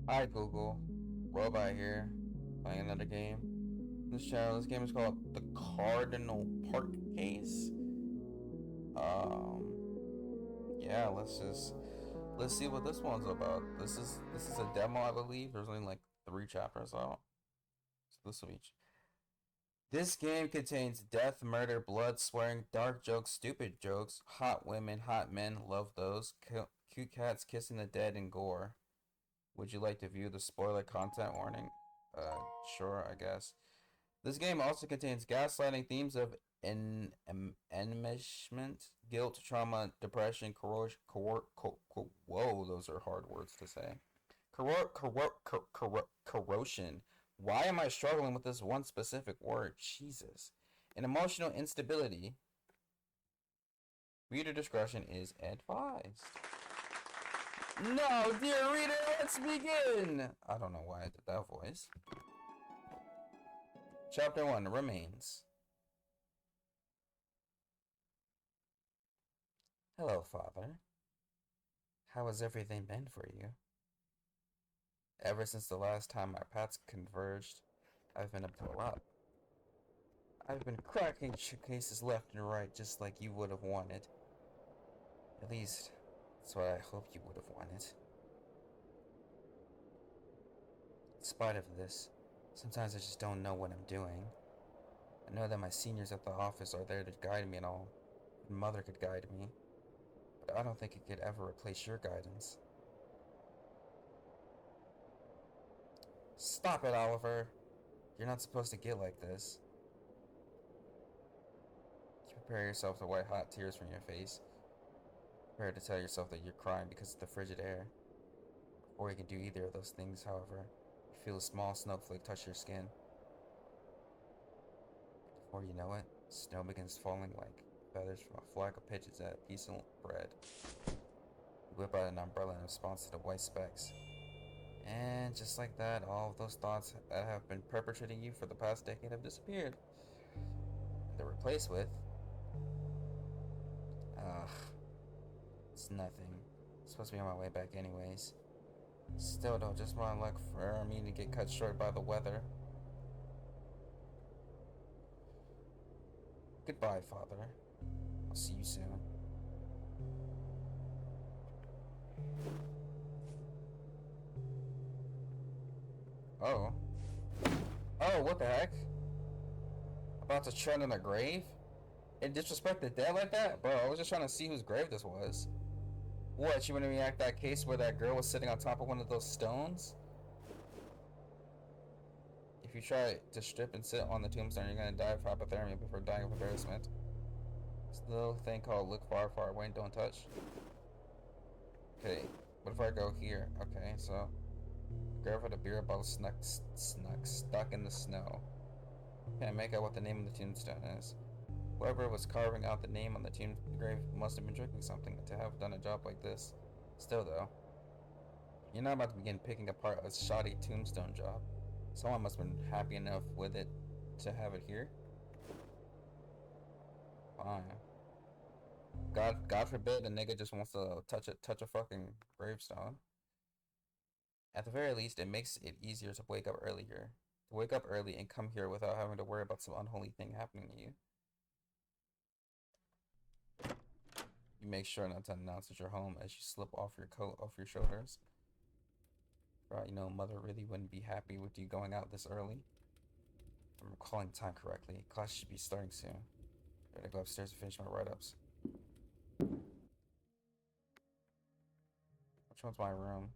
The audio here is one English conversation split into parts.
Hi Google, Robot here, playing another game. This game is called the Cardinal Park Case. Um, yeah, let's see what this one's about. This is a demo, I believe. There's only like 3 chapters out. So this will be. This game contains death, murder, blood, swearing, dark jokes, stupid jokes, hot women, hot men, love those, cute cats kissing the dead, and gore. Would you like to view the spoiler content warning? Sure, I guess. This game also contains gaslighting, themes of enmeshment, guilt, trauma, depression, whoa, those are hard words to say. Corrosion. Why am I struggling with this one specific word? Jesus. And emotional instability. Reader discretion is advised. No, dear reader, let's begin! I don't know why I did that voice. Chapter 1 Remains. Hello, Father. How has everything been for you? Ever since the last time our paths converged, I've been up to a lot. I've been cracking cases left and right just like you would have wanted. At least, that's what I hoped you would have wanted. In spite of this, sometimes I just don't know what I'm doing. I know that my seniors at the office are there to guide me and all. And Mother could guide me. But I don't think it could ever replace your guidance. Stop it, Oliver. You're not supposed to get like this. You prepare yourself to wipe hot tears from your face. Prepare to tell yourself that you're crying because of the frigid air. Before you can do either of those things, however, you feel a small snowflake touch your skin. Before you know it, snow begins falling like feathers from a flock of pigeons at a piece of bread. You whip out an umbrella in response to the white specks. And just like that, all of those thoughts that have been perpetrating you for the past decade have disappeared. And they're replaced with, ugh, it's nothing. I'm supposed to be on my way back anyways. Still though, just my luck for me to get cut short by the weather. Goodbye, Father. I'll see you soon. Oh. Oh, what the heck? About to tread in a grave? And disrespect the dead like that? Bro, I was just trying to see whose grave this was. What, you want to react that case where that girl was sitting on top of one of those stones? If you try to strip and sit on the tombstone, you're gonna die of hypothermia before dying of embarrassment. It's the little thing called look far, far away and don't touch. Okay, what if I go here? Okay, so grab for the beer bottle stuck in the snow. Can't make out what the name of the tombstone is. Whoever was carving out the name on the tomb grave must have been drinking something to have done a job like this. Still though, you're not about to begin picking apart a shoddy tombstone job. Someone must have been happy enough with it to have it here. Fine. God forbid a nigga just wants to touch a fucking gravestone. At the very least, it makes it easier to wake up earlier. To wake up early and come here without having to worry about some unholy thing happening to you. You make sure not to announce that you're home as you slip off your coat off your shoulders. Right, you know, Mother really wouldn't be happy with you going out this early. If I'm recalling time correctly, class should be starting soon. I gotta go upstairs to finish my write-ups. Which one's my room?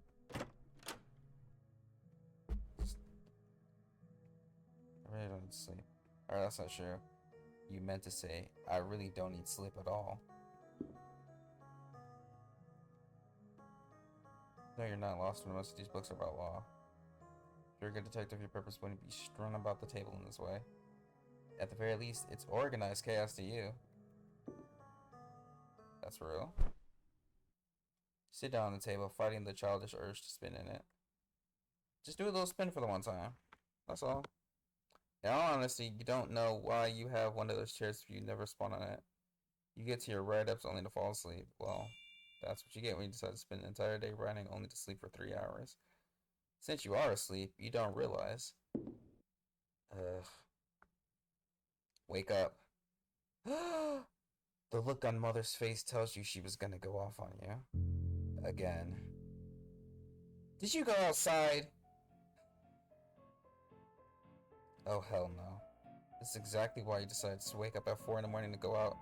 I really don't need sleep. Alright, that's not true. You meant to say, I really don't need sleep at all. No, you're not lost when most of these books are about law. If you're a good detective, your purpose wouldn't be strewn about the table in this way. At the very least, it's organized chaos to you. That's real. Sit down on the table, fighting the childish urge to spin in it. Just do a little spin for the one time. That's all. In all honesty, you don't know why you have one of those chairs if you never spawn on it. You get to your write-ups only to fall asleep. Well, that's what you get when you decide to spend an entire day writing only to sleep for 3 hours. Since you are asleep, you don't realize. Ugh. Wake up. The look on Mother's face tells you she was gonna go off on you. Again. Did you go outside? Oh, hell no. This is exactly why you decided to wake up at 4 in the morning to go out.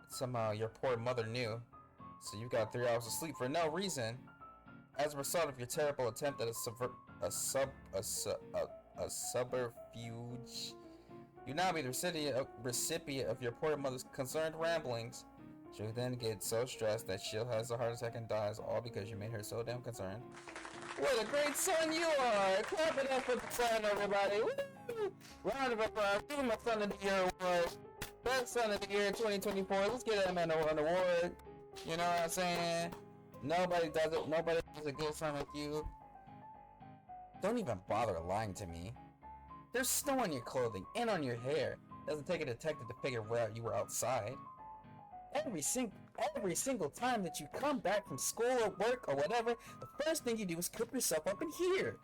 Somehow your poor mother knew. So you got 3 hours of sleep for no reason. As a result of your terrible attempt at a subterfuge, you now be the recipient of your poor mother's concerned ramblings. She'll then get so stressed that she has a heart attack and dies, all because you made her so damn concerned. What a great son you are! Clap it up for the son, everybody! Woo! Round of applause. Give him a Son of the Year award. Best Son of the Year 2024. Let's get him an award. You know what I'm saying? Nobody does it. Nobody does a good son like you. Don't even bother lying to me. There's snow on your clothing and on your hair. Doesn't take a detective to figure where you were outside. Every single time that you come back from school or work or whatever, the first thing you do is cook yourself up in here.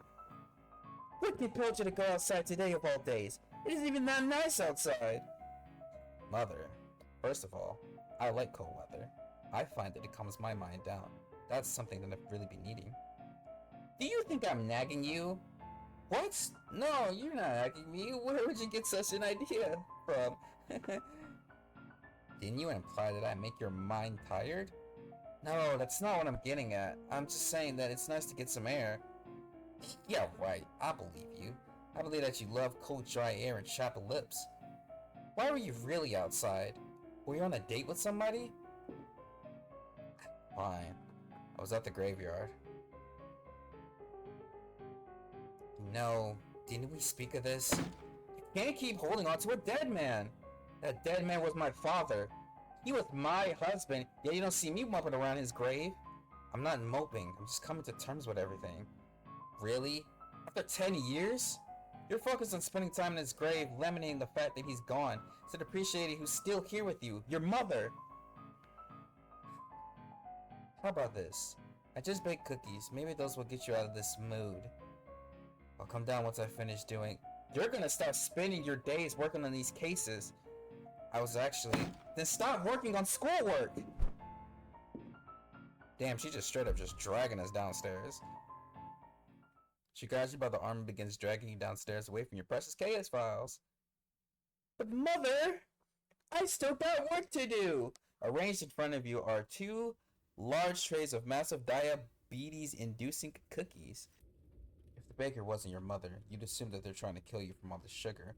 What compelled you to go outside today of all days? It isn't even that nice outside. Mother, first of all, I like cold weather. I find that it calms my mind down. That's something that I've really been needing. Do you think I'm nagging you? What? No, you're not nagging me. Where would you get such an idea from? Didn't you imply that I make your mind tired? No, that's not what I'm getting at. I'm just saying that it's nice to get some air. Yeah, right. I believe you. I believe that you love cold, dry air and chapped lips. Why were you really outside? Were you on a date with somebody? Fine. I was at the graveyard. No, didn't we speak of this? You can't keep holding on to a dead man. That dead man was my father. He was my husband, yet you don't see me moping around his grave. I'm not moping, I'm just coming to terms with everything. Really? After 10 years? You're focused on spending time in his grave, laminating the fact that he's gone, instead of appreciating who's still here with you, your mother. How about this? I just baked cookies, maybe those will get you out of this mood. I'll come down once I finish doing... You're gonna start spending your days working on these cases. Then stop working on schoolwork! Damn, she just straight up just dragging us downstairs. She grabs you by the arm and begins dragging you downstairs away from your precious case files. But mother! I still got work to do! Arranged in front of you are 2 large trays of massive diabetes-inducing cookies. If the baker wasn't your mother, you'd assume that they're trying to kill you from all the sugar.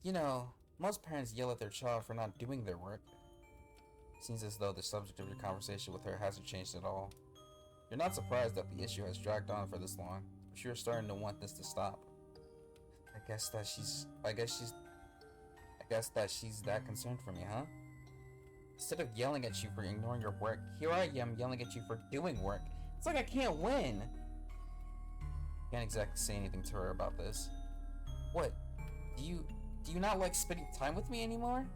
You know, most parents yell at their child for not doing their work. Seems as though the subject of your conversation with her hasn't changed at all. You're not surprised that the issue has dragged on for this long, but you're starting to want this to stop. I guess that she's that concerned for me, huh? Instead of yelling at you for ignoring your work, here I am yelling at you for doing work. It's like I can't win. Can't exactly say anything to her about this. What? Do you not like spending time with me anymore?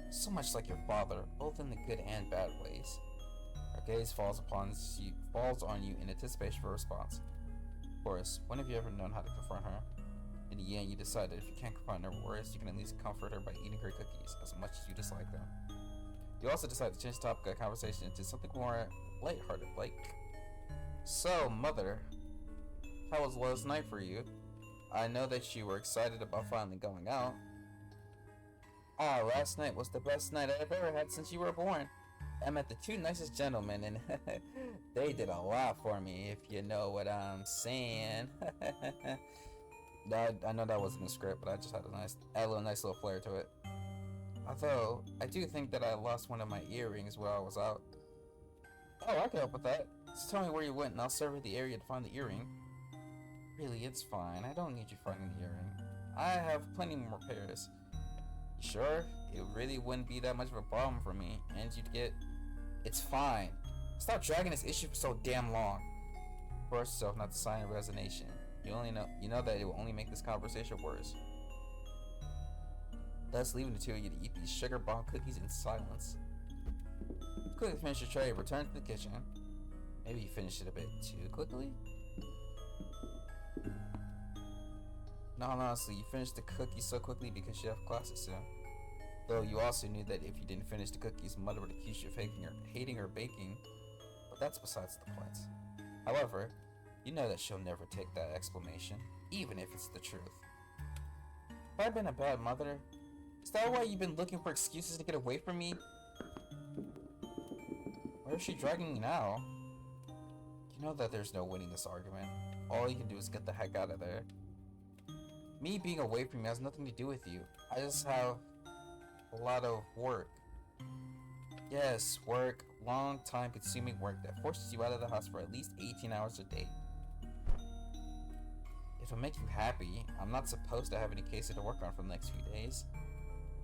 So much like your father, both in the good and bad ways. Her gaze falls on you in anticipation for a response. Of course, when have you ever known how to confront her? In the end, you decide that if you can't confront her words, you can at least comfort her by eating her cookies, as much as you dislike them. You also decide to change the topic of conversation into something more lighthearted, like... So, mother, how was last night for you? I know that you were excited about finally going out. Last night was the best night I've ever had since you were born. I met the 2 nicest gentlemen, and they did a lot for me, if you know what I'm saying. I know that wasn't the script, but I just had a nice little flair to it. Although, I do think that I lost one of my earrings while I was out. Oh, I can help with that. Just tell me where you went, and I'll survey the area to find the earring. Really, it's fine. I don't need you finding the earring. I have plenty more pairs. You sure? It really wouldn't be that much of a problem for me, and you'd get... It's fine. Stop dragging this issue for so damn long. Force yourself not to sign a resignation. You know that it will only make this conversation worse. Thus, leaving the 2 of you to eat these sugar bomb cookies in silence. Quickly finish your tray, return to the kitchen. Maybe you finished it a bit too quickly? No, honestly, you finished the cookies so quickly because you have classes soon. Though you also knew that if you didn't finish the cookies, Mother would accuse you of hating her baking. But that's besides the point. However, you know that she'll never take that explanation, even if it's the truth. Have I been a bad mother? Is that why you've been looking for excuses to get away from me? Where is she dragging me now? You know that there's no winning this argument. All you can do is get the heck out of there. Me being away from you has nothing to do with you. I just have a lot of work. Yes, work. Long time consuming work that forces you out of the house for at least 18 hours a day. If I make you happy, I'm not supposed to have any cases to work on for the next few days.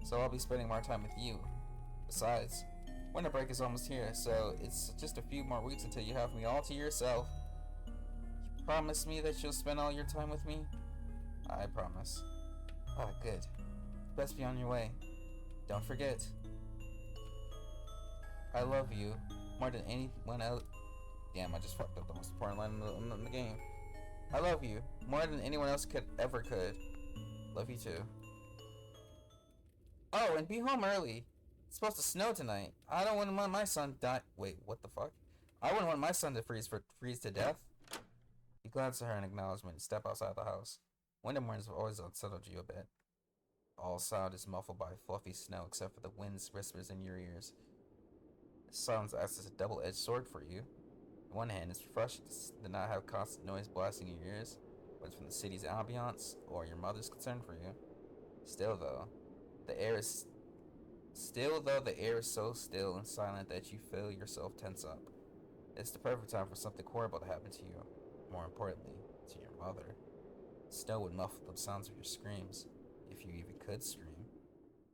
So I'll be spending more time with you. Besides, winter break is almost here, so it's just a few more weeks until you have me all to yourself. You promise me that you'll spend all your time with me? I promise. Ah, good. Best be on your way. Don't forget. I love you more than anyone else. Damn, I just fucked up the most important line in the game. I love you more than anyone else could. Love you too. Oh, and be home early. It's supposed to snow tonight. I don't want my son die. Wait, what the fuck? I wouldn't want my son to freeze to death. You glance at her in acknowledgement and step outside the house. Winter mornings have always unsettled you a bit. All sound is muffled by fluffy snow except for the wind's whispers in your ears. The silence acts as a double-edged sword for you. On one hand, it's refreshing to not have constant noise blasting in your ears, whether it's from the city's ambiance or your mother's concern for you. Still though, the air is so still and silent that you feel yourself tense up. It's the perfect time for something horrible to happen to you. More importantly, to your mother. Snow would muffle the sounds of your screams, if you even could scream.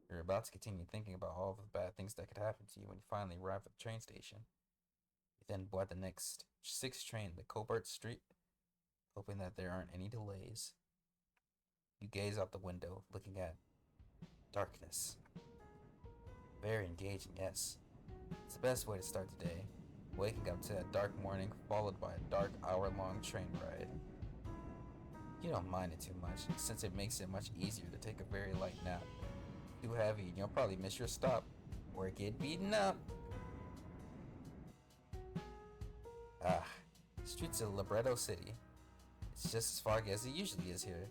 You're about to continue thinking about all of the bad things that could happen to you when you finally arrive at the train station. You then board the next 6th train to Colbert Street, hoping that there aren't any delays. You gaze out the window, looking at darkness. Very engaging, yes. It's the best way to start the day, waking up to a dark morning followed by a dark hour-long train ride. You don't mind it too much, since it makes it much easier to take a very light nap. Too heavy and you'll probably miss your stop, or get beaten up. Streets of Libretto City. It's just as foggy as it usually is here.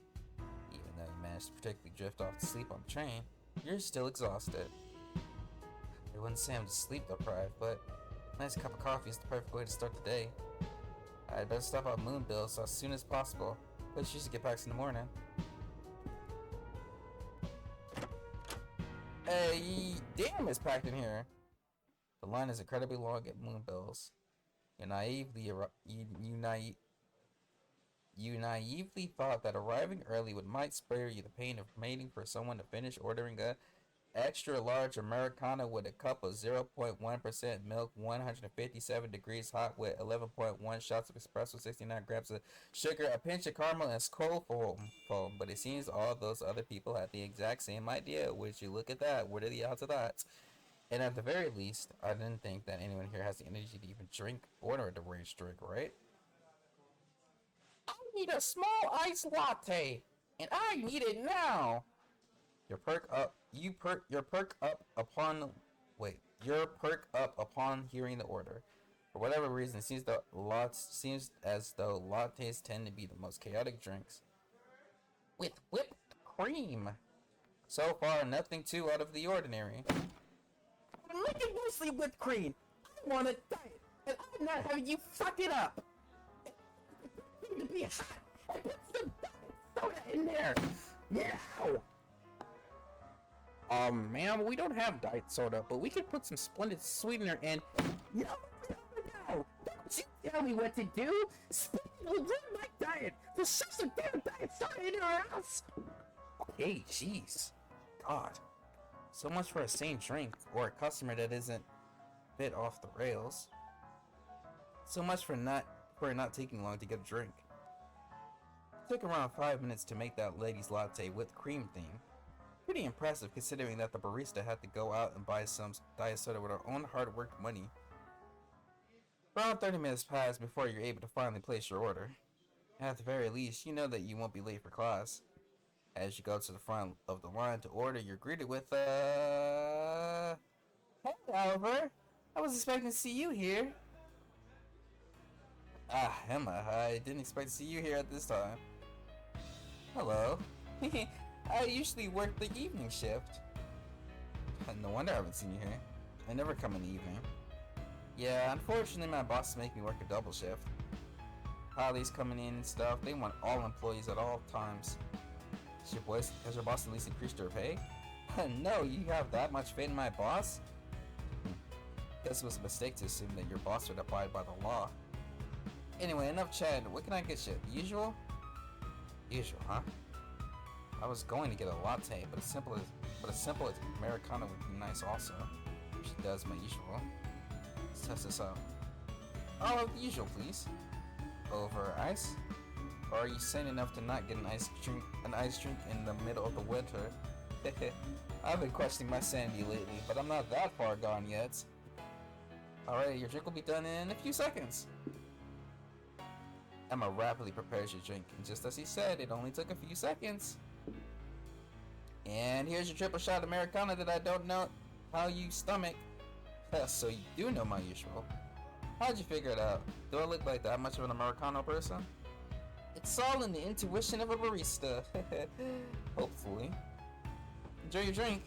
Even though you managed to particularly drift off to sleep on the train, you're still exhausted. I wouldn't say I'm just sleep deprived, but a nice cup of coffee is the perfect way to start the day. I'd better stop at Moonbill as soon as possible. Let's usually get back in the morning. Hey, damn, it's packed in here. The line is incredibly long at Moonbill's. You naively thought that arriving early might spare you the pain of waiting for someone to finish ordering a extra large Americano with a cup of 0.1% milk, 157 degrees hot with 11.1 shots of espresso, 69 grams of sugar, a pinch of caramel, and cold foam. But it seems all those other people had the exact same idea. Would you look at that? What are the odds of that? And at the very least, I didn't think that anyone here has the energy to even order a deranged drink, right? I need a small iced latte, and I need it now. Your perk up upon hearing the order. For whatever reason, it seems as though lattes tend to be the most chaotic drinks. With whipped cream. So far, nothing too out of the ordinary. Make it mostly whipped cream. I want a diet, and I'm not having you fuck it up. It to be hot. And put some soda in there. Now. Ma'am, we don't have diet soda, but we could put some splendid sweetener in. No. Don't you tell me what to do. Speaking will ruin my diet. There's such a damn diet soda in our house. Okay, jeez. God. So much for a sane drink, or a customer that isn't bit off the rails. So much for it not taking long to get a drink. It took around 5 minutes to make that lady's latte with cream thing. Pretty impressive considering that the barista had to go out and buy some diet soda with her own hard-worked money. Around 30 minutes pass before you're able to finally place your order. At the very least, you know that you won't be late for class. As you go to the front of the line to order, you're greeted with, Hey, Oliver. I was expecting to see you here. Ah, Emma, I didn't expect to see you here at this time. Hello. I usually work the evening shift. No wonder I haven't seen you here. I never come in the evening. Yeah, unfortunately my bosses make me work a double shift. Holidays coming in and stuff, they want all employees at all times. Has your boss at least increased your pay? No, you have that much faith in my boss? Guess it was a mistake to assume that your boss would abide by the law. Anyway, enough chat. What can I get you? The usual? Usual, huh? I was going to get a latte, but a simple as Americano would be nice also. If she does my usual. Let's test this out. Oh, the usual, please. Over ice? Or are you sane enough to not get an ice drink in the middle of the winter? I've been questioning my sanity lately, but I'm not that far gone yet. Alright, your drink will be done in a few seconds. Emma rapidly prepares your drink, and just as he said, it only took a few seconds. And here's your triple shot Americano that I don't know how you stomach. So you do know my usual. How'd you figure it out? Do I look like that much of an Americano person? It's all in the intuition of a barista. Hopefully. Enjoy your drink.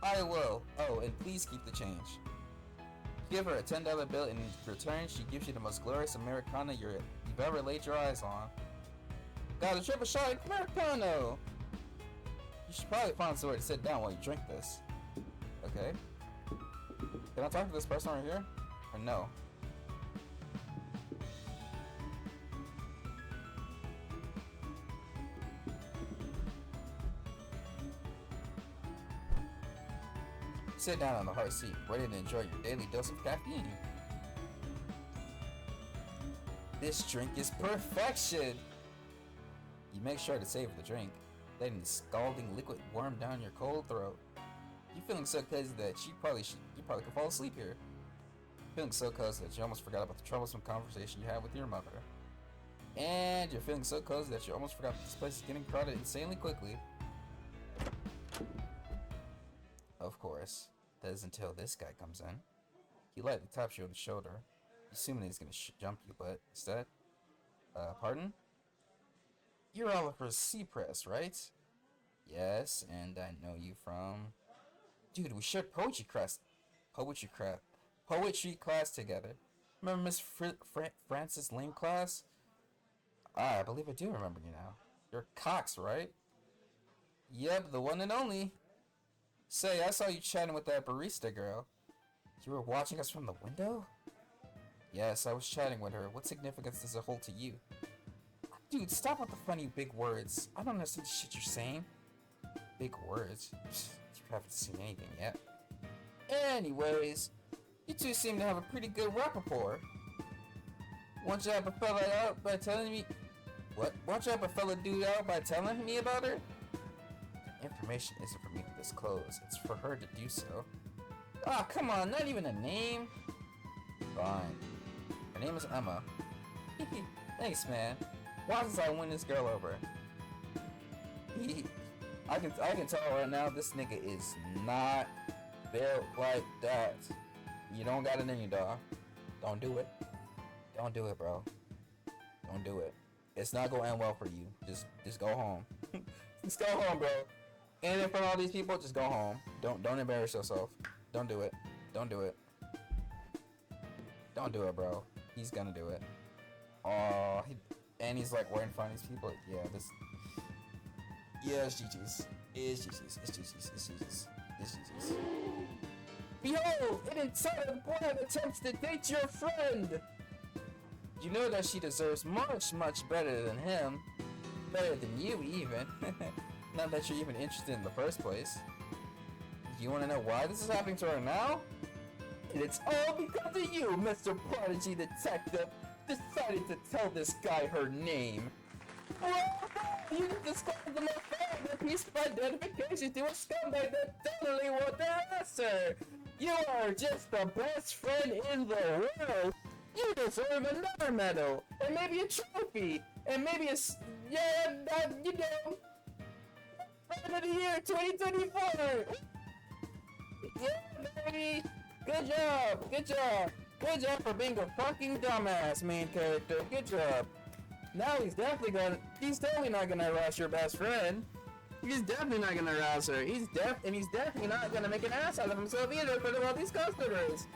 I will. Oh, and please keep the change. Give her a $10 bill, and in return, she gives you the most glorious Americano you've ever laid your eyes on. Got a triple shot Americano! You should probably find somewhere to sit down while you drink this. Okay. Can I talk to this person right here? Or no? Sit down on the hard seat, ready to enjoy your daily dose of caffeine. This drink is perfection! You make sure to savor the drink, letting the scalding liquid warm down your cold throat. You're feeling so cozy that you probably could fall asleep here. Feeling so cozy that you almost forgot about the troublesome conversation you had with your mother. And you're feeling so cozy that you almost forgot that this place is getting crowded insanely quickly. Of course, that is until this guy comes in. He lightly taps you on the shoulder, assuming he's gonna jump you, but instead, pardon? You're Oliver Seapress, right? Yes, and I know you from... Dude, we shared poetry class together. Remember Miss Francis Lane class? I believe I do remember you now. You're Cox, right? Yep, the one and only. Say, I saw you chatting with that barista girl. You were watching us from the window? Yes, I was chatting with her. What significance does it hold to you? Dude, stop with the funny big words. I don't understand the shit you're saying. Big words? You haven't seen anything yet. Anyways, you two seem to have a pretty good rapport. Won't you help a fella out by telling me... What? Won't you help a fella dude out by telling me about her? Information isn't for me to disclose. It's for her to do so. Ah, come on, not even a name? Fine. Her name is Emma. Thanks, man. Why does I win this girl over? I can tell right now this nigga is not built like that. You don't got it in you, dog. Don't do it. Don't do it, bro. Don't do it. It's not gonna end well for you. Just go home. Just go home, bro. And in front of all these people, just go home. Don't embarrass yourself. Don't do it. Don't do it. Don't do it, bro. He's gonna do it. Oh, and he's like right in front of these people. Yeah, this. Yeah, it's GG's. It's GG's. It's GG's. It's GG's. It's GG's. Behold, an entitled boy attempts to date your friend. You know that she deserves much, much better than him. Better than you, even. Not that you're even interested in the first place. You want to know why this is happening to her now? And it's all because of you, Mr. Prodigy Detective. Decided to tell this guy her name. You discovered the most valuable piece of identification to a scumbag that totally won't their answer. You are just the best friend in the world. You deserve another medal, and maybe a trophy, and maybe you know, Friend of the Year 2024. Yeah, baby. Good job. Good job. Good job for being a fucking dumbass main character. Good job. Now he's totally not gonna harass your best friend. He's definitely not gonna harass her. He's definitely not gonna make an ass out of himself either in front of all these customers.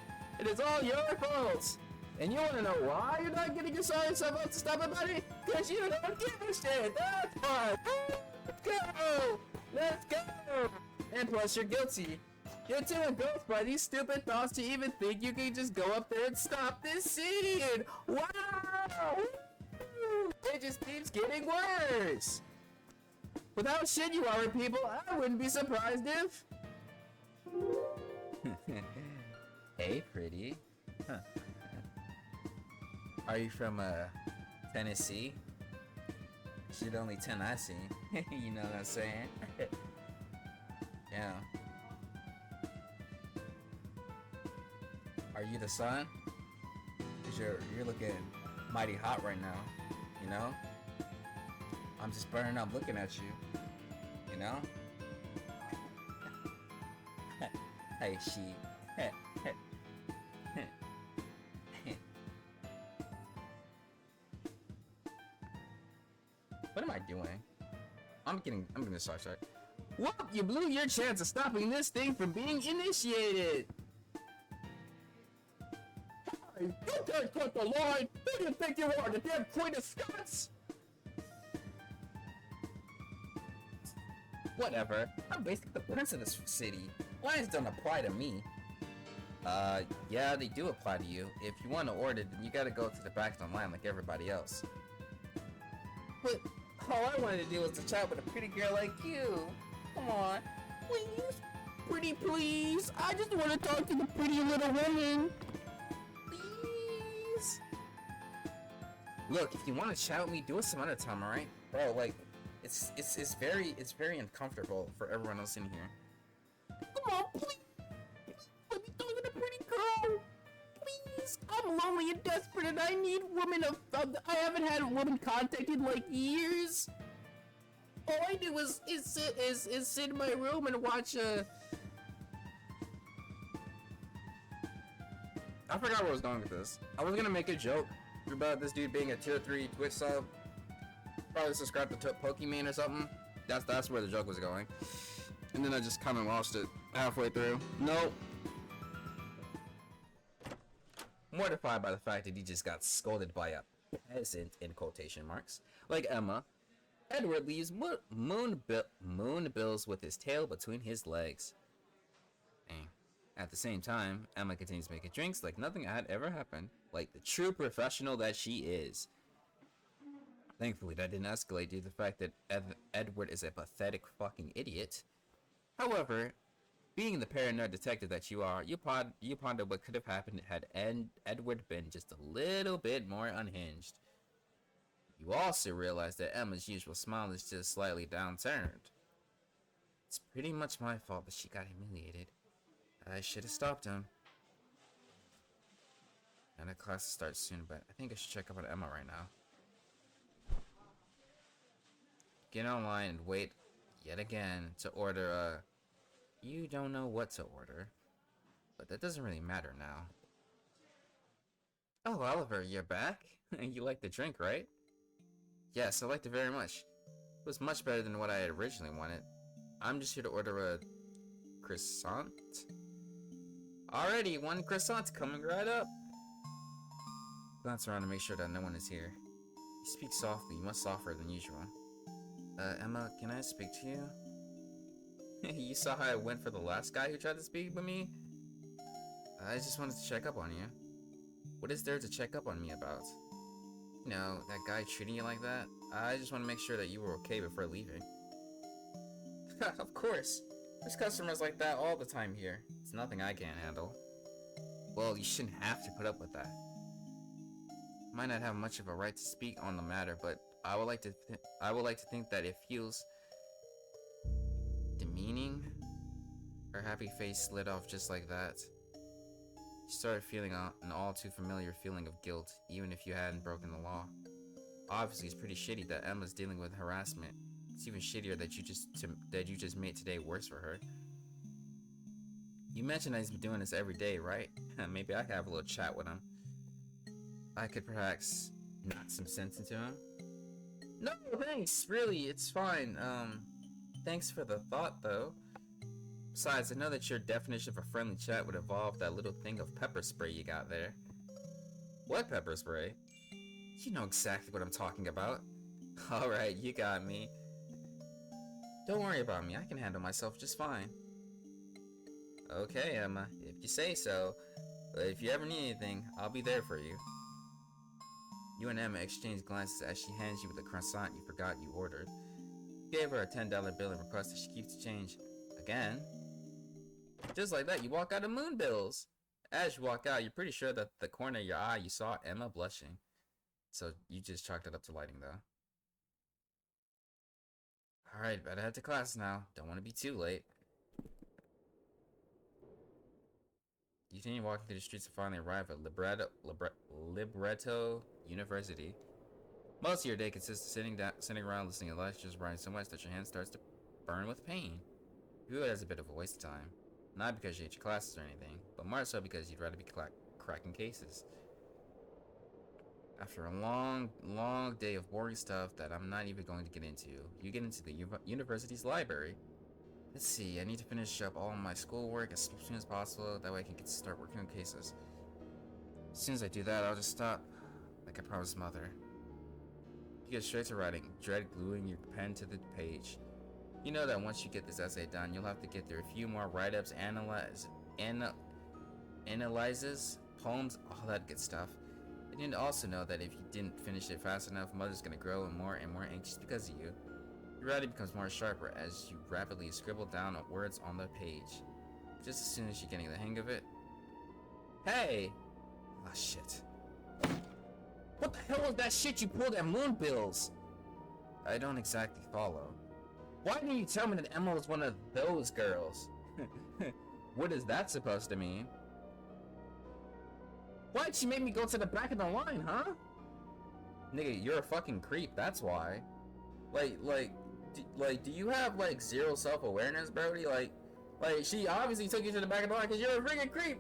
It is all your fault. And you wanna know why you're not getting your sorry yourself out to stop it, buddy? Cause you don't give a shit. That's why. Let's go. Let's go. And plus you're guilty. You're too engrossed by these stupid thoughts to even think you can just go up there and stop this scene. Wow. It just keeps getting worse. With how shit you are, people, I wouldn't be surprised if... Hey, pretty. Huh. Are you from, Tennessee? She's the only 10 I see. You know what I'm saying? Yeah. Are you the son? Cause you're looking mighty hot right now, you know? I'm just burning up looking at you, you know? Hey, she. What am I doing? I'm getting sidetracked. Whoop! You blew your chance of stopping this thing from being initiated! Hey, you can't cut the line! Who do you think you are, the damn Queen of Scots? Whatever. I'm basically the prince of this city. Lines don't apply to me. Yeah, they do apply to you. If you want to order, then you gotta go to the back of the line like everybody else. But all I wanted to do was to chat with a pretty girl like you. Come on. Please. Pretty please. I just want to talk to the pretty little woman. Please. Look, if you want to chat with me, do it some other time, alright? Bro, like, it's very uncomfortable for everyone else in here. Come on, please. Let me talk to the pretty girl. Please. I'm lonely and desperate and I need women I haven't had a woman contact in like years. All I do is sit in my room and watch I forgot where I was going with this. I was gonna make a joke about this dude being a tier 3 Twitch sub. Probably subscribed to Pokemon or something. That's where the joke was going. And then I just kind of lost it halfway through. Nope. Mortified by the fact that he just got scolded by a peasant, in quotation marks, like Emma, Edward leaves Moonbills with his tail between his legs. Dang. At the same time, Emma continues making drinks like nothing had ever happened, like the true professional that she is. Thankfully, that didn't escalate due to the fact that Edward is a pathetic fucking idiot. However, being the paranoid detective that you are, you ponder what could have happened had Edward been just a little bit more unhinged. You also realize that Emma's usual smile is just slightly downturned. It's pretty much my fault that she got humiliated. I should have stopped him. And the class starts soon, but I think I should check up on Emma right now. Get online and wait yet again to order you don't know what to order. But that doesn't really matter now. Oh, Oliver, you're back? You like the drink, right? Yes, I liked it very much. It was much better than what I had originally wanted. I'm just here to order a croissant. Alrighty, one croissant coming right up. Glance around to make sure that no one is here. You speak softly, much softer than usual. Emma, can I speak to you? You saw how I went for the last guy who tried to speak with me? I just wanted to check up on you. What is there to check up on me about? You know, that guy treating you like that? I just want to make sure that you were okay before leaving. Of course. There's customers like that all the time here. It's nothing I can't handle. Well, you shouldn't have to put up with that. Might not have much of a right to speak on the matter, but I would like to think that it feels demeaning. Her happy face slid off just like that. You started feeling an all too familiar feeling of guilt, even if you hadn't broken the law. Obviously, it's pretty shitty that Emma's dealing with harassment. It's even shittier that you just made today worse for her. You mentioned that he's been doing this every day, right? Maybe I could have a little chat with him. I could perhaps knock some sense into him. No, thanks. Really, it's fine. Thanks for the thought, though. Besides, I know that your definition of a friendly chat would involve that little thing of pepper spray you got there. What pepper spray? You know exactly what I'm talking about. Alright, you got me. Don't worry about me, I can handle myself just fine. Okay, Emma, if you say so. But if you ever need anything, I'll be there for you. You and Emma exchange glances as she hands you the croissant you forgot you ordered. You gave her a $10 bill and request that she keeps the change. Again? Just like that, you walk out of Moonbills. As you walk out, you're pretty sure that the corner of your eye you saw Emma blushing. So you just chalked it up to lighting, though. Alright, better head to class now. Don't want to be too late. You continue walking through the streets and finally arrive at Libretto University. Most of your day consists of sitting around listening to lectures, writing so much that your hand starts to burn with pain. You view it as a bit of a waste of time. Not because you hate your classes or anything, but more so because you'd rather be cracking cases. After a long day of boring stuff that I'm not even going to get into, you get into the university's library. Let's see, I need to finish up all my schoolwork as soon as possible, that way I can get to start working on cases. As soon as I do that, I'll just stop, like I promised Mother. You get straight to writing, dread gluing your pen to the page. You know that once you get this essay done, you'll have to get through a few more write-ups, analyzes, poems, all that good stuff. And you also know that if you didn't finish it fast enough, Mother's gonna grow and more anxious because of you. Your writing becomes more sharper as you rapidly scribble down words on the page. Just as soon as you're getting the hang of it. Hey! Ah, shit. What the hell was that shit you pulled at Moonbills? I don't exactly follow. Why didn't you tell me that Emma was one of those girls? What is that supposed to mean? Why'd she make me go to the back of the line, huh? Nigga, you're a fucking creep, that's why. Do you have, like, zero self-awareness, Brody? Like, she obviously took you to the back of the line because you're a freaking creep!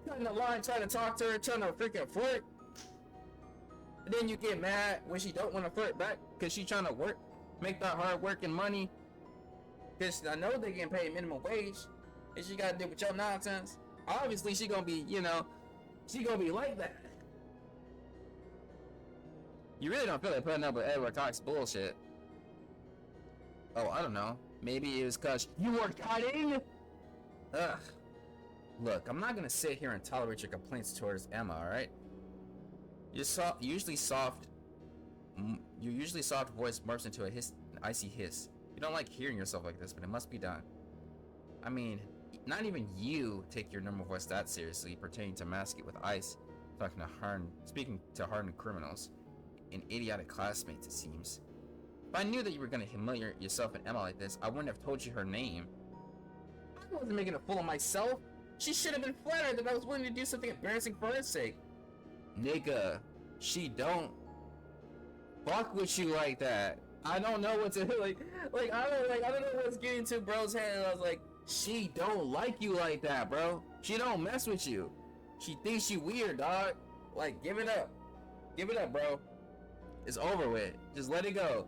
Cutting the line, trying to talk to her, trying to freaking flirt. And then you get mad when she don't want to flirt back because she trying to work, make that hard work and money. Because I know they getting paid minimum wage, and she got to deal with your nonsense. Obviously, she gonna be, you know, she gonna be like that. You really don't feel like putting up with Edward Cox's bullshit. Oh, I don't know. Maybe it was cause you were cutting? Ugh. Look, I'm not gonna sit here and tolerate your complaints towards Emma, alright? Your usually soft voice morphs into an icy hiss. You don't like hearing yourself like this, but it must be done. I mean, not even you take your normal voice that seriously, pertaining to mask it with ice, speaking to hardened criminals, and idiotic classmates, it seems. If I knew that you were gonna humiliate yourself and Emma like this, I wouldn't have told you her name. I wasn't making a fool of myself. She should have been flattered that I was willing to do something embarrassing for her sake. Nigga, she don't fuck with you like that. I don't know what to like I don't know what's getting to bro's head. I was like, she don't like you like that, bro. She don't mess with you. She thinks you weird, dog. Like, give it up. Give it up, bro. It's over with. Just let it go.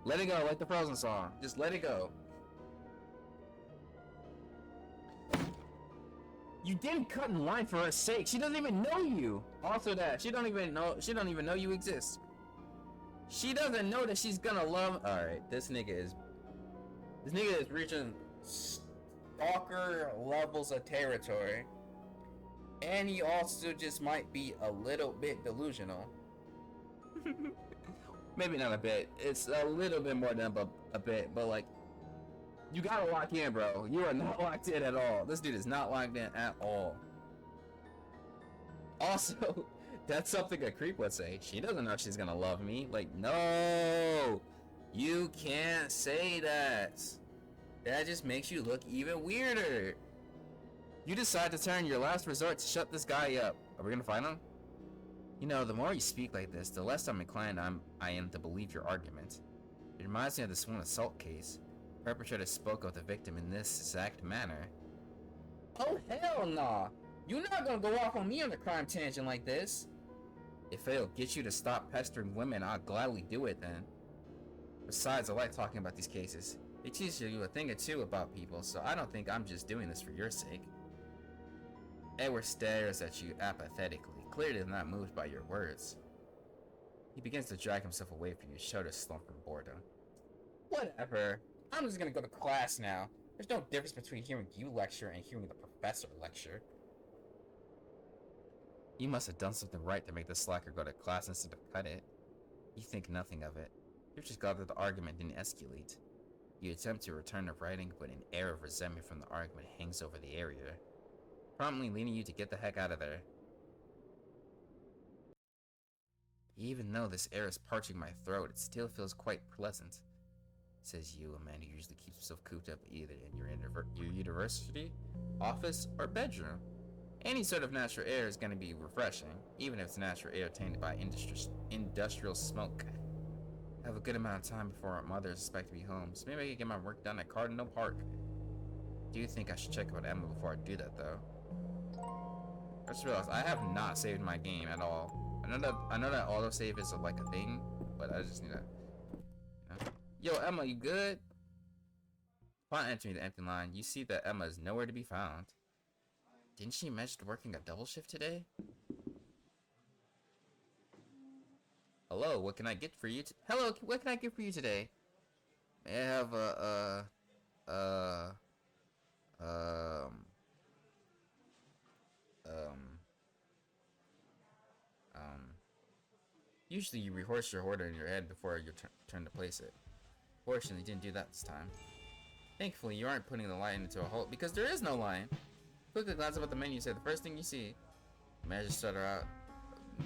Let it go, like the Frozen song. Just let it go. You didn't cut in line for her sake. She doesn't even know you. Also that, she don't even know you exist. She doesn't know that she's gonna love. Alright, this nigga is reaching stalker levels of territory. And he also just might be a little bit delusional. Maybe not a bit. It's a little bit more than a bit, but like, you gotta lock in, bro. You are not locked in at all. This dude is not locked in at all. Also, that's something a creep would say. She doesn't know she's gonna love me. Like, no! You can't say that. That just makes you look even weirder. You decide to turn your last resort to shut this guy up. Are we gonna find him? You know, the more you speak like this, the less I'm inclined I am to believe your argument. It reminds me of this one assault case. The perpetrator spoke of the victim in this exact manner. Oh, hell nah. You're not gonna go off on me on a crime tangent like this. If it'll get you to stop pestering women, I'll gladly do it then. Besides, I like talking about these cases. It teaches you a thing or two about people, so I don't think I'm just doing this for your sake. Edward stares at you apathetically, clearly not moved by your words. He begins to drag himself away from you, shoulders slumped from boredom. Whatever. I'm just gonna go to class now. There's no difference between hearing you lecture and hearing the professor lecture. You must have done something right to make the slacker go to class instead of cut it. You think nothing of it. You're just glad that the argument didn't escalate. You attempt to return to writing, but an air of resentment from the argument hangs over the area, promptly leading you to get the heck out of there. Even though this air is parching my throat, it still feels quite pleasant. Says you, a man who usually keeps himself cooped up either in your university, office, or bedroom. Any sort of natural air is going to be refreshing, even if it's natural air tainted by industrial smoke. I have a good amount of time before our mother is expected to be home, so maybe I can get my work done at Cardinal Park. Do you think I should check out Emma before I do that, though? I just realized I have not saved my game at all. I know that autosave is like a thing, but I just need to, you know. Yo, Emma, you good? Upon entering the empty line, you see that Emma is nowhere to be found. Didn't she mention working a double shift today? Hello, what can I get for you? Hello, what can I get for you today? May I have usually you rehearse your order in your head before you turn to place it. Fortunately, you didn't do that this time. Thankfully, you aren't putting the line into a hole because there is no line. Quickly glance up at the menu, say the first thing you see. Manager stutter out.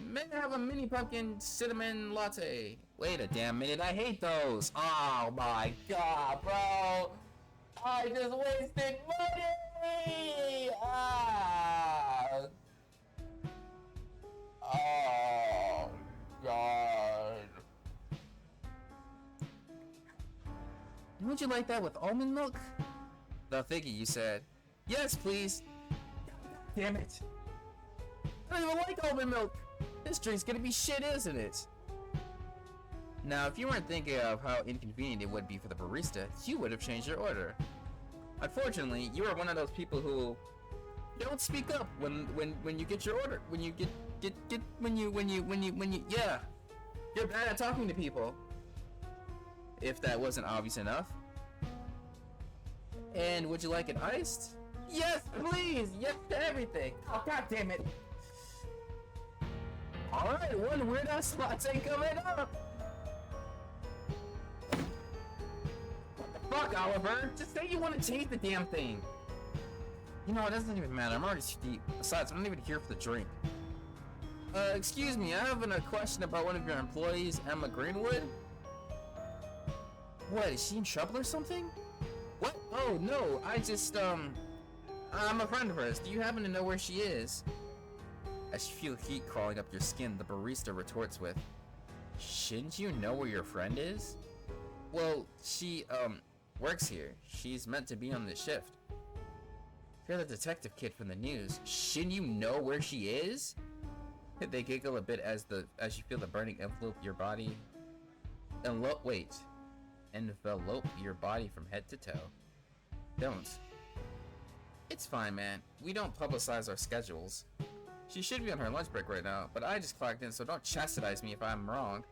May I have a mini pumpkin cinnamon latte? Wait a damn minute, I hate those. Oh my god, bro. I just wasted money. Oh, God. Would you like that with almond milk? The thinking you said. Yes, please. Damn it. I don't even like almond milk. This drink's gonna be shit, isn't it? Now, if you weren't thinking of how inconvenient it would be for the barista, you would have changed your order. Unfortunately, you are one of those people who don't speak up when you get your order. When you yeah. You're bad at talking to people. If that wasn't obvious enough. And would you like it iced? Yes, please. Yes to everything. Oh, god damn it. Alright, one weird ass latte coming up. What the fuck, Oliver? Just say you want to taste the damn thing. You know, it doesn't even matter. I'm already too deep. Besides, I'm not even here for the drink. Excuse me, I have a question about one of your employees, Emma Greenwood. What, is she in trouble or something? What? Oh, no, I'm a friend of hers. Do you happen to know where she is? As you feel heat crawling up your skin, the barista retorts with, shouldn't you know where your friend is? Well, she, works here. She's meant to be on this shift. You're the detective kid from the news. Shouldn't you know where she is? They giggle a bit as you feel the burning envelope your body. Envelope your body from head to toe. Don't. It's fine, man. We don't publicize our schedules. She should be on her lunch break right now, but I just clocked in, so don't chastise me if I'm wrong.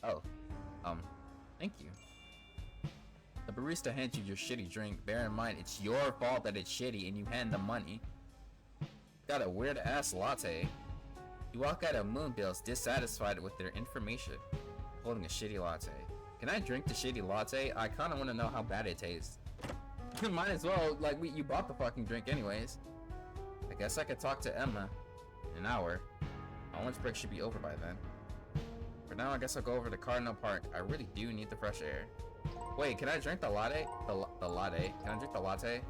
Oh, thank you. The barista hands you your shitty drink. Bear in mind, it's your fault that it's shitty and you hand the money. Got a weird ass latte. You walk out of Moonbill's dissatisfied with their information, holding a shitty latte. Can I drink the shitty latte? I kinda wanna know how bad it tastes. Might as well, like, you bought the fucking drink anyways. I guess I could talk to Emma. In an hour. My lunch break should be over by then. For now, I guess I'll go over to Cardinal Park. I really do need the fresh air. Wait, can I drink the latte? The latte? Can I drink the latte?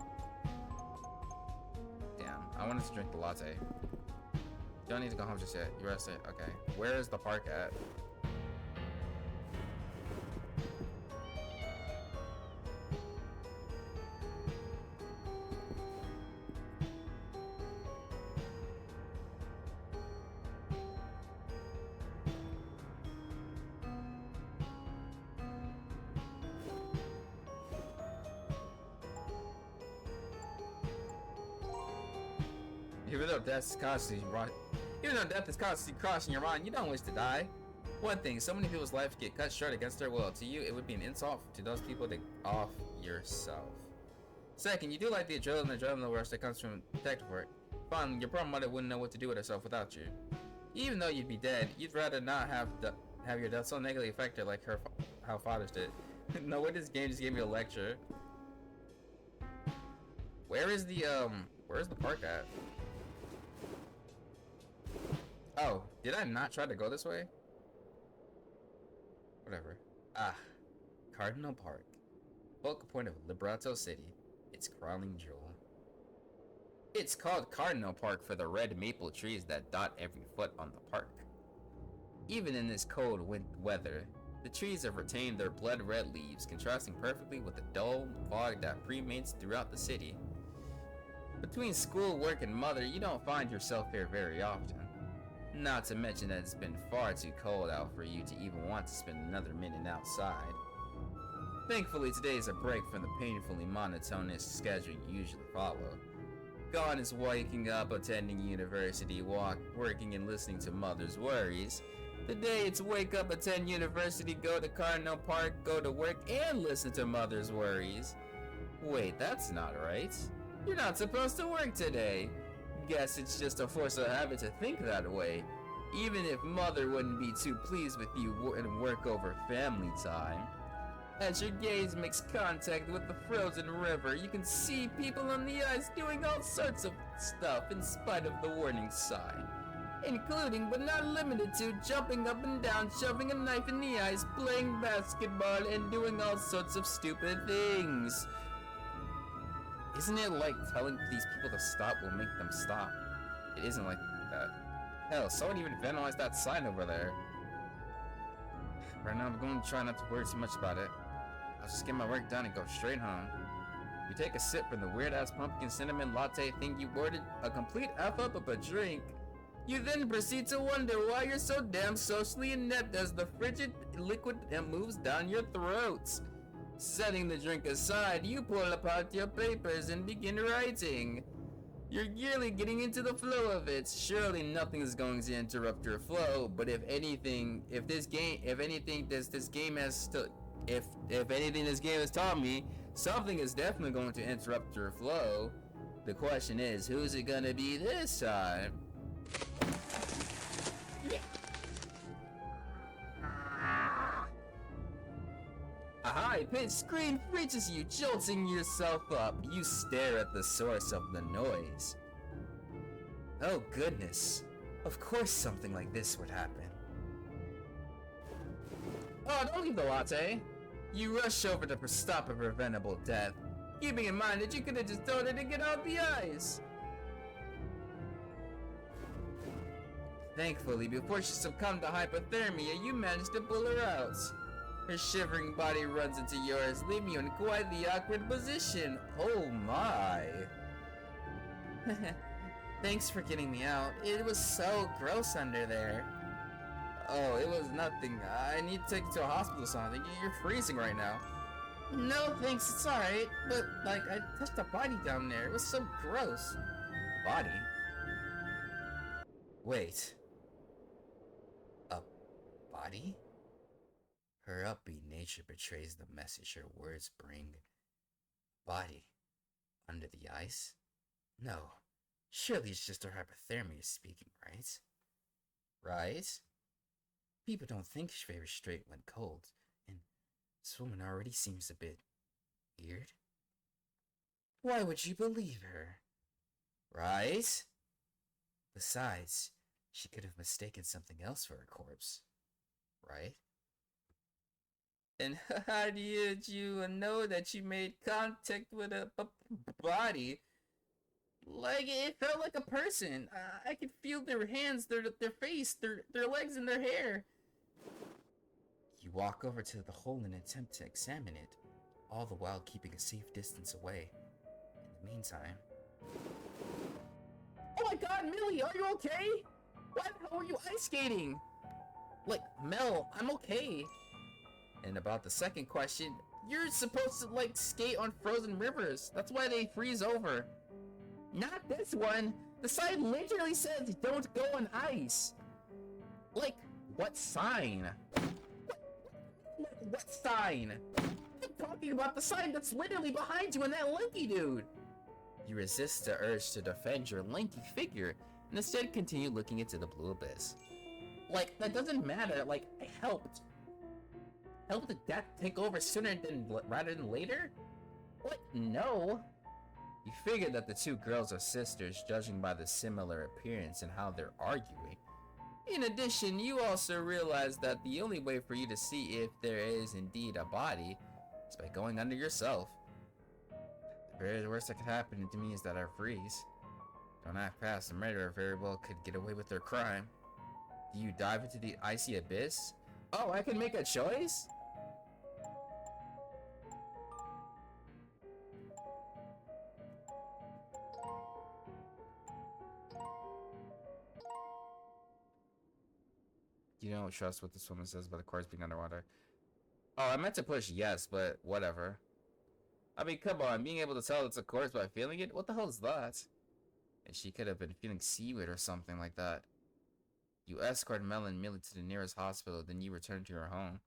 Damn I wanted to drink the latte. You don't need to go home just yet. You rested? Okay. Where is the park at? Even though death is constantly crossing your mind, you don't wish to die. One thing, so many people's lives get cut short against their will. To you, it would be an insult to those people to off yourself. Second, you do like the adrenaline rush that comes from detective work. Fun, your poor mother wouldn't know what to do with herself without you. Even though you'd be dead, you'd rather not have your death so negatively affected like how fathers did. No way, this game just gave me a lecture. Where's the park at? Oh, did I not try to go this way? Whatever. Ah, Cardinal Park. Focal point of Liberato City. Its crawling jewel. It's called Cardinal Park for the red maple trees that dot every foot on the park. Even in this cold weather, the trees have retained their blood red leaves, contrasting perfectly with the dull fog that permeates throughout the city. Between school, work, and mother, you don't find yourself here very often. Not to mention that it's been far too cold out for you to even want to spend another minute outside. Thankfully, today is a break from the painfully monotonous schedule you usually follow. Gone is waking up, attending university, working and listening to mother's worries. Today it's wake up, attend university, go to Cardinal Park, go to work, and listen to mother's worries. Wait, that's not right. You're not supposed to work today. Guess it's just a force of habit to think that way. Even if mother wouldn't be too pleased with you and work over family time. As your gaze makes contact with the frozen river, you can see people on the ice doing all sorts of stuff in spite of the warning sign. Including but not limited to jumping up and down, shoving a knife in the ice, playing basketball, and doing all sorts of stupid things. Isn't it like telling these people to stop will make them stop? It isn't like that. Hell, someone even vandalized that sign over there. Right now I'm going to try not to worry too much about it. I'll just get my work done and go straight home. You take a sip from the weird-ass pumpkin cinnamon latte thing you ordered, a complete F-up of a drink. You then proceed to wonder why you're so damn socially inept as the frigid liquid moves down your throat. Setting the drink aside, you pull out your papers and begin writing. You're yearly getting into the flow of it. Surely nothing is going to interrupt your flow, but if anything this game has taught me, something is definitely going to interrupt your flow. The question is, who's it gonna be this time? A high-pitched scream reaches you, jolting yourself up. You stare at the source of the noise. Oh goodness. Of course something like this would happen. Oh, don't leave the latte. You rush over to stop a preventable death, keeping in mind that you could have just told her to get off the ice. Thankfully, before she succumbed to hypothermia, you managed to pull her out. Her shivering body runs into yours, leaving you in quite the awkward position. Oh my. Thanks for getting me out. It was so gross under there. Oh, it was nothing. I need to take you to a hospital or something. You're freezing right now. No thanks, it's alright. But, like, I touched a body down there. It was so gross. Body? Wait. A body? Her upbeat nature betrays the message her words bring. Body. Under the ice? No. Surely it's just her hypothermia speaking, right? Right? People don't think very straight when cold, and this woman already seems a bit weird. Why would you believe her? Right? Besides, she could have mistaken something else for a corpse. Right? And how did you know that she made contact with a body? Like, it felt like a person. I could feel their hands, their face, their legs, and their hair. You walk over to the hole and attempt to examine it, all the while keeping a safe distance away. In the meantime... Oh my god, Millie, are you okay? Why the hell are you ice skating? Like, Mel, I'm okay. And about the second question, You're supposed to, like, skate on frozen rivers. That's why they freeze over. Not this one. The sign literally says don't go on ice. Like, what sign? What sign? I'm talking about the sign that's literally behind you and that lanky dude. you resist the urge to defend your lanky figure and instead continue looking into the blue abyss. Like, that doesn't matter. Like, I helped. Helped the death take over sooner rather than later? What? No. You figure that the two girls are sisters, judging by the similar appearance and how they're arguing. In addition, you also realize that the only way for you to see if there is indeed a body is by going under yourself. The very worst that could happen to me is that I freeze. Don't act past, the murderer very well could get away with their crime. Do you dive into the icy abyss? Oh, I can make a choice? You don't trust what this woman says about the corpse being underwater. Oh, I meant to push yes, but whatever. I mean, come on, being able to tell it's a corpse by feeling it? What the hell is that? And she could have been feeling seaweed or something like that. You escort Mel and Millie to the nearest hospital, then you return to your home.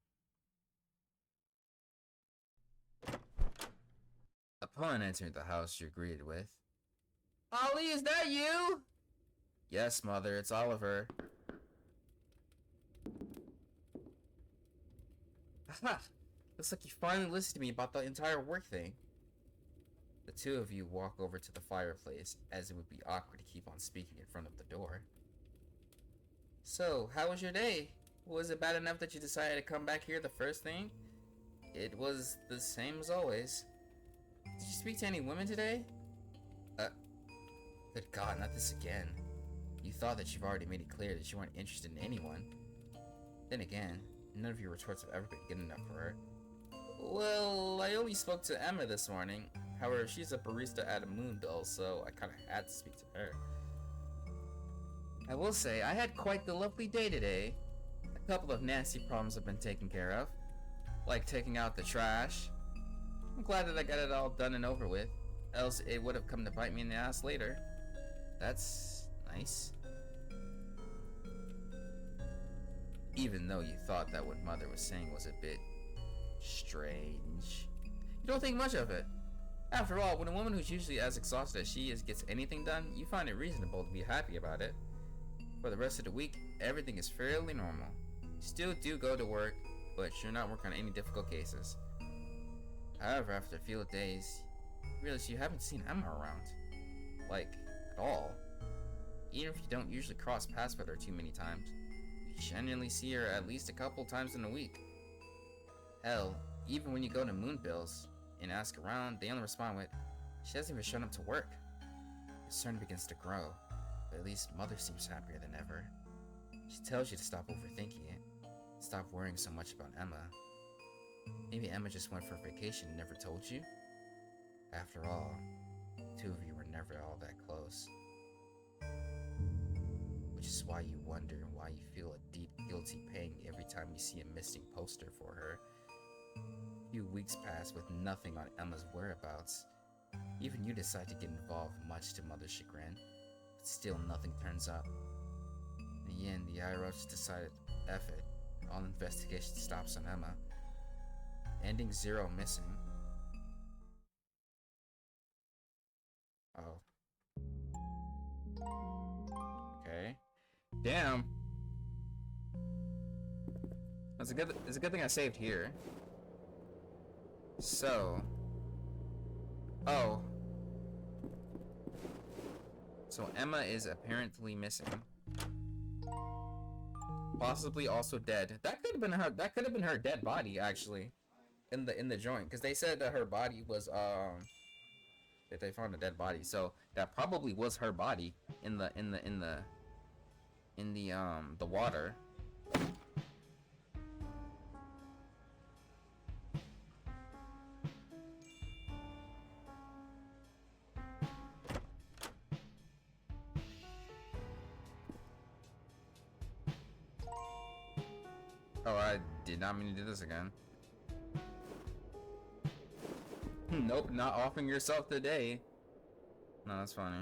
Upon entering the house, you're greeted with... Ollie, is that you? Yes, Mother, it's Oliver. Aha! Looks like you finally listened to me about the entire work thing. The two of you walk over to the fireplace, as it would be awkward to keep on speaking in front of the door. So, how was your day? Was it bad enough that you decided to come back here the first thing? It was the same as always. Did you speak to any women today? Good God, not this again. You thought that you've already made it clear that you weren't interested in anyone. Then again, none of your retorts have ever been good enough for her. Well, I only spoke to Emma this morning. However, she's a barista at a Moonbill, so I kinda had to speak to her. I will say, I had quite the lovely day today. A couple of nasty problems have been taken care of. Like taking out the trash. I'm glad that I got it all done and over with. Else it would have come to bite me in the ass later. That's nice. Even though you thought that what Mother was saying was a bit strange. You don't think much of it. After all, when a woman who's usually as exhausted as she is gets anything done, you find it reasonable to be happy about it. For the rest of the week, everything is fairly normal. You still do go to work, but you're not working on any difficult cases. However, after a few days, you realize you haven't seen Emma around. Like, at all. Even if you don't usually cross paths with her too many times, you genuinely see her at least a couple times in a week. Hell, even when you go to Moonbills and ask around, they only respond with, "She hasn't even shown up to work." Concern begins to grow, but at least Mother seems happier than ever. She tells you to stop overthinking it, stop worrying so much about Emma. Maybe Emma just went for vacation and never told you? After all, two of you were never all that close. Which is why you wonder and why you feel a deep guilty pang every time you see a missing poster for her. A few weeks pass with nothing on Emma's whereabouts. Even you decide to get involved, much to Mother's chagrin, but still nothing turns up. In the end, the IRL just decided, F it, all investigation stops on Emma. Ending 0 missing. Oh. Okay. Damn. It's a good thing I saved here. So. Oh. So Emma is apparently missing. Possibly also dead. That could have been her. That could have been her dead body, actually, in the joint, because they said that her body was that they found a dead body. So that probably was her body in the the water. Oh, I did not mean to do this again. Nope, not offering yourself today. No, that's funny.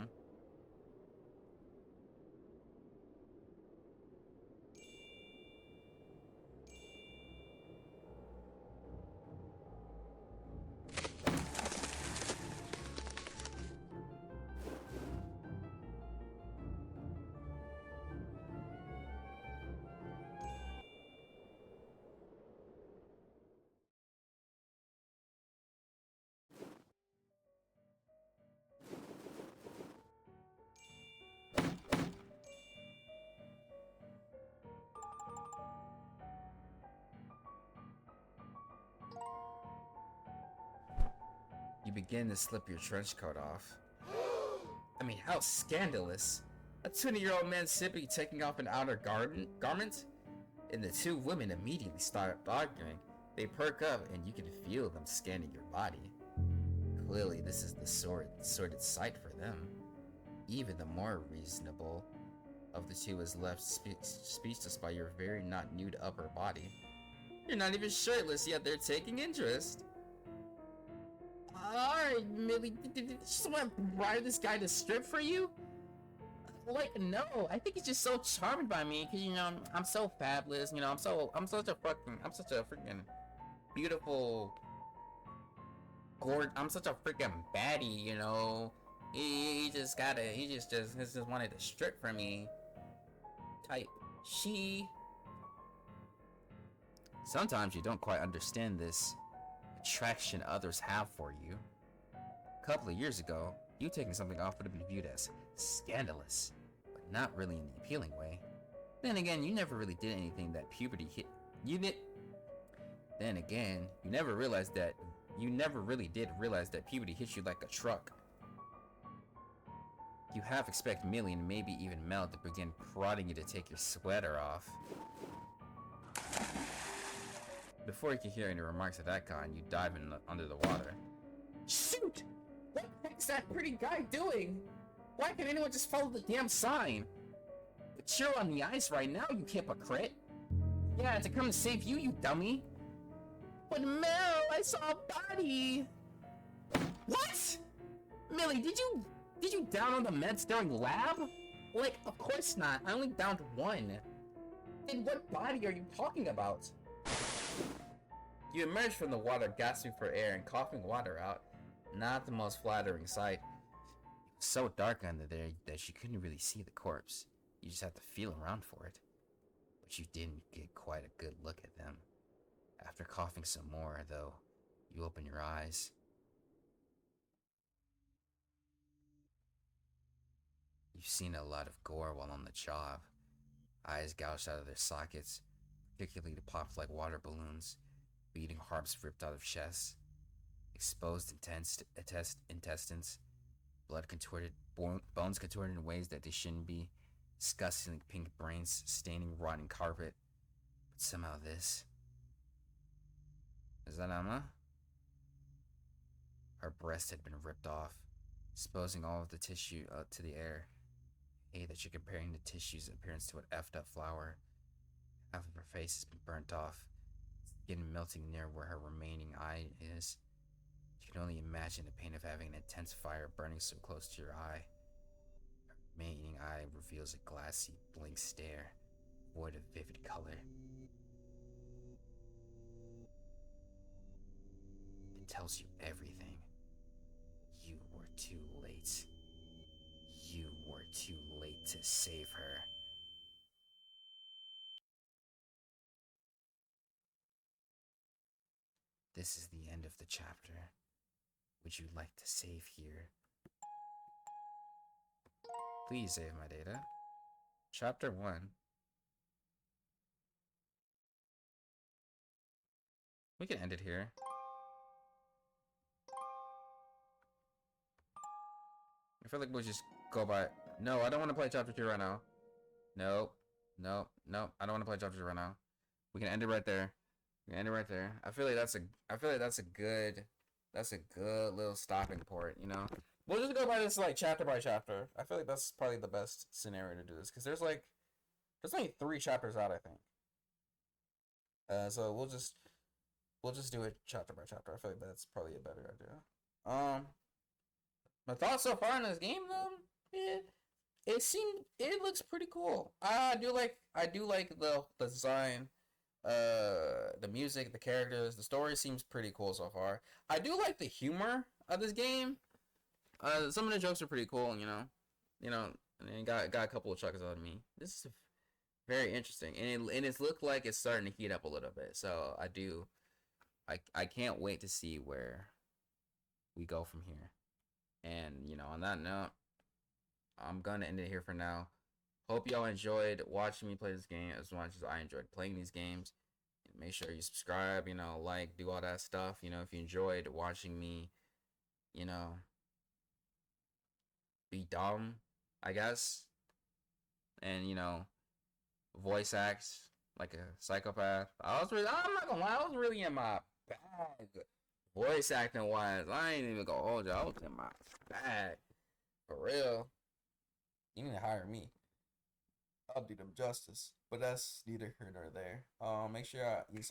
You begin to slip your trench coat off. I mean, how scandalous. A 20-year-old man simply taking off an outer garment? And the two women immediately start arguing. They perk up and you can feel them scanning your body. Clearly, this is the sordid sight for them. Even the more reasonable of the two is left speechless by your very not nude upper body. You're not even shirtless, yet they're taking interest. Alright, Millie, did you just want to bribe this guy to strip for you? Like, no, I think he's just so charmed by me, cause you know, I'm so fabulous, you know, I'm such a freaking beautiful, I'm such a freaking baddie, you know. He just wanted to strip for me. Type, sometimes you don't quite understand this attraction others have for you. A couple of years ago, you taking something off would have been viewed as scandalous, but not really in the appealing way. Then again, you never really did anything that puberty hit. Then again, you never really did realize that puberty hit you like a truck. You half expect Millie and maybe even Mel to begin prodding you to take your sweater off. Before you can hear any remarks of that kind, you dive under the water. Shoot! What the heck is that pretty guy doing? Why can't anyone just follow the damn sign? But you're on the ice right now, you hypocrite. Yeah, to come to save you, you dummy. But Mel, I saw a body. What? Millie, did you down on the meds during lab? Like, of course not. I only downed one. Then what body are you talking about? You emerge from the water, gasping for air and coughing water out. Not the most flattering sight. It was so dark under there that you couldn't really see the corpse. You just had to feel around for it. But you didn't get quite a good look at them. After coughing some more, though, you open your eyes. You've seen a lot of gore while on the job. Eyes gouged out of their sockets, particularly popped like water balloons, beating hearts ripped out of chests, exposed intestines, blood contorted, bones contorted in ways that they shouldn't be, disgustingly pink brains staining rotten carpet. But somehow this... Is that Emma? Her breast had been ripped off, exposing all of the tissue to the air. Hey, that you're comparing the tissue's appearance to an effed up flower. Half of her face has been burnt off, skin melting near where her remaining eye is. You can only imagine the pain of having an intense fire burning so close to your eye. Her remaining eye reveals a glassy, blank stare, void of vivid color. It tells you everything. You were too late. You were too late to save her. This is the end of the chapter. Would you like to save here? Please save my data. Chapter 1. We can end it here. feel like we'll just go by. No, I don't want to play chapter 2 right now. Nope. Nope. Nope. I don't want to play chapter 2 right now. We can end it right there. We can end it right there. I feel like that's a good little stopping point, you know? We'll just go by this like chapter by chapter. I feel like that's probably the best scenario to do this because there's only 3 chapters out, I think. So we'll just do it chapter by chapter. I feel like that's probably a better idea. My thoughts so far in this game though, it looks pretty cool. I do like the design, the music, the characters, the story seems pretty cool so far. I do like the humor of this game. Some of the jokes are pretty cool, you know, and got a couple of chuckles out of me. This is very interesting, and it's looked like it's starting to heat up a little bit. So I can't wait to see where we go from here. And you know, on that note, I'm gonna end it here for now. Hope y'all enjoyed watching me play this game as much as I enjoyed playing these games. Make sure you subscribe, you know, like, do all that stuff. You know, if you enjoyed watching me, you know, be dumb, I guess, and you know, voice acts like a psychopath. I'm not gonna lie, I was really in my bag. Voice acting wise, I ain't even gonna hold you. I was in my bag. For real. You need to hire me. I'll do them justice. But that's neither here nor there. Make sure you